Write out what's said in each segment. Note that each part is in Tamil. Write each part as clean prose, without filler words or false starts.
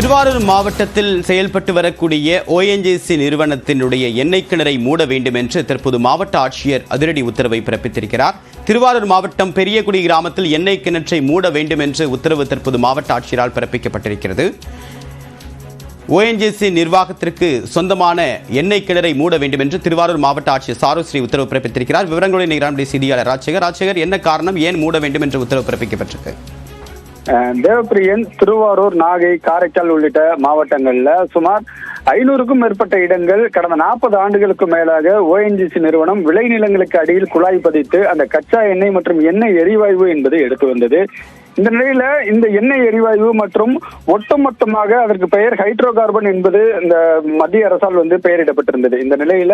திருவாரூர் மாவட்டத்தில் செயல்பட்டு வரக்கூடிய ஓஎன்ஜிசி நிறுவனத்தினுடைய எண்ணெய் கிணறை மூட வேண்டும் என்று தற்போது மாவட்ட ஆட்சியர் அதிரடி உத்தரவை பிறப்பித்திருக்கிறார். திருவாரூர் மாவட்டம் பெரியகுடி கிராமத்தில் எண்ணெய் கிணற்றை மூட வேண்டும் என்று உத்தரவு தற்போது மாவட்ட ஆட்சியரால் பிறப்பிக்கப்பட்டிருக்கிறது. ஓஎன்ஜிசி நிர்வாகத்திற்கு சொந்தமான எண்ணெய் கிணறை மூட வேண்டும் என்று திருவாரூர் மாவட்ட ஆட்சியர் சாருஸ்ரீ உத்தரவு பிறப்பித்திருக்கிறார். விவரங்களுடைய செய்தியாளர் ராஜசேகர், என்ன காரணம், ஏன் மூட வேண்டும் என்று உத்தரவு பிறப்பிக்கப்பட்டிருக்கு? தேவப்பிரியன், திருவாரூர், நாகை, காரைக்கால் உள்ளிட்ட மாவட்டங்கள்ல சுமார் 500க்கும் மேற்பட்ட இடங்கள் கடந்த 40 ஆண்டுகளுக்கு மேலாக ஓஎன்ஜிசி நிறுவனம் விளைநிலங்களுக்கு அடியில் குழாய் பதித்து அந்த கச்சா எண்ணெய் மற்றும் எண்ணெய் எரிவாயு என்பதை எடுத்து வந்தது. இந்த நிலையில இந்த எண்ணெய் எரிவாயு மற்றும் ஒட்டுமொத்தமாக அதற்கு பெயர் ஹைட்ரோ கார்பன் என்பது இந்த மத்திய அரசால் பெயரிடப்பட்டிருந்தது. இந்த நிலையில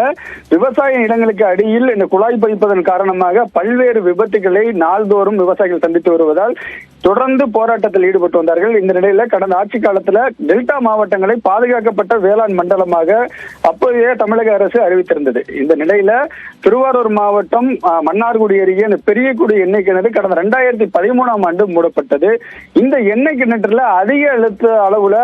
விவசாய நிலங்களுக்கு அடியில் இந்த குழாய் பதிப்பதன் காரணமாக பல்வேறு விபத்துகளை நாள்தோறும் விவசாயிகள் சந்தித்து வருவதால் தொடர்ந்து போராட்டத்தில் ஈடுபட்டு வந்தார்கள். இந்த நிலையில கடந்த ஆட்சி காலத்துல டெல்டா மாவட்டங்களை பாதுகாக்கப்பட்ட வேளாண் மண்டலமாக அப்போதைய தமிழக அரசு அறிவித்திருந்தது. இந்த நிலையில திருவாரூர் மாவட்டம் மன்னார்குடி அருகே பெரியகுடி எண்ணெய் கிணறு கடந்த 2013ஆம் ஆண்டு மூடப்பட்டது. இந்த எண்ணெய் கிணற்றுல அதிக அழுத்த அளவுல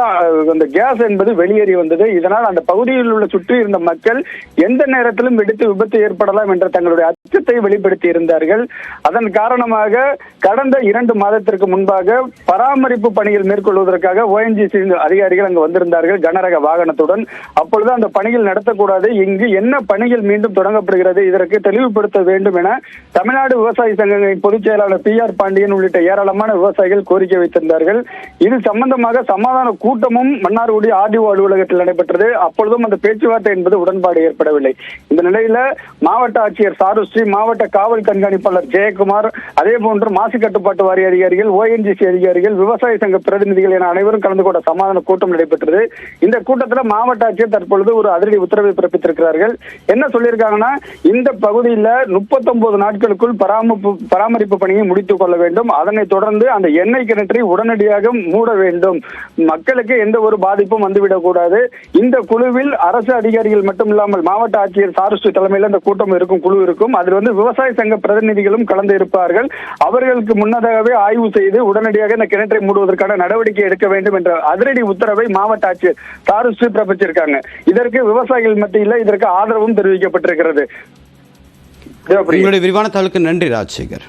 அந்த கேஸ் என்பது வெளியேறி வந்தது. இதனால் அந்த பகுதியில் உள்ள சுற்றி இருந்த மக்கள் எந்த நேரத்திலும் வெடித்து விபத்து ஏற்படலாம் என்ற தங்களுடைய அச்சத்தை வெளிப்படுத்தி இருந்தார்கள். அதன் காரணமாக கடந்த 2 மாதத்திற்கு முன்பாக பராமரிப்பு பணிகள் மேற்கொள்வதற்காக ஓஎன்ஜிசி அதிகாரிகள் அங்கு வந்திருந்தார்கள் கனரக வாகனத்துடன். அப்பொழுது அந்த பணிகள் நடத்தக்கூடாது, இங்கு என்ன பணிகள் மீண்டும் தொடங்கப்படுகிறது, இதற்கு தெளிவுபடுத்த வேண்டும் என தமிழ்நாடு விவசாய சங்கங்களின் பொதுச் செயலாளர் PR பாண்டியன் உள்ளிட்ட ஏராளமான விவசாயிகள் கோரிக்கை வைத்திருந்தார்கள். இது சம்பந்தமாக சமாதான கூட்டமும் மன்னார்குடி RDO அலுவலகத்தில் நடைபெற்றது. அப்பொழுதும் அந்த பேச்சுவார்த்தை என்பது உடன்பாடு ஏற்படவில்லை. இந்த நிலையில மாவட்ட ஆட்சியர் சாருஸ்ரீ, மாவட்ட காவல் கண்காணிப்பாளர் ஜெயக்குமார், அதே போன்று மாசு கட்டுப்பாட்டு வாரிய அதிகாரிகள், ஓஎன்ஜிசி அதிகாரிகள், விவசாய சங்க பிரதிநிதிகள் என அனைவரும் கலந்து கொண்ட சமாதான கூட்டம் நடைபெற்றது. இந்த கூட்டத்தில் மாவட்ட ஆட்சியர் தற்பொழுது ஒரு அதிரடி உத்தரவை பிறப்பித்திருக்கிறார்கள். என்ன சொல்லியிருக்காங்கன்னா, இந்த பகுதியில் 39 நாட்களுக்குள் பராமரிப்பு பணியை முடித்துக் கொள்ள வேண்டும். அதனைத் தொடர்ந்து அந்த எண்ணெய் கிணற்றை உடனடியாக மூட வேண்டும். மக்களுக்கு எந்த ஒரு பாதிப்பும் வந்துவிடக் கூடாது. இந்த குழுவில் அரசு அதிகாரிகள் மட்டுமில்லாமல் மாவட்ட ஆட்சியர் சாருஸ்ரீ தலைமையில் இந்த கூட்டம் இருக்கும், குழு இருக்கும். அதில் விவசாய சங்க பிரதிநிதிகளும் கலந்து இருப்பார்கள். அவர்களுக்கு முன்னதாகவே ஆய்வு செய்து உடனடியாக இந்த கிணற்றை மூடுவதற்கான நடவடிக்கை எடுக்க வேண்டும் என்ற அதிரடி உத்தரவை மாவட்ட ஆட்சியர் சாருஸ்ரீ பிறப்பிச்சிருக்காங்க. இதற்கு விவசாயிகள் மத்தியில் இதற்கு ஆதரவும் தெரிவிக்கப்பட்டிருக்கிறது. உங்களுடைய விரிவான தகவலுக்கு நன்றி ராஜசேகர்.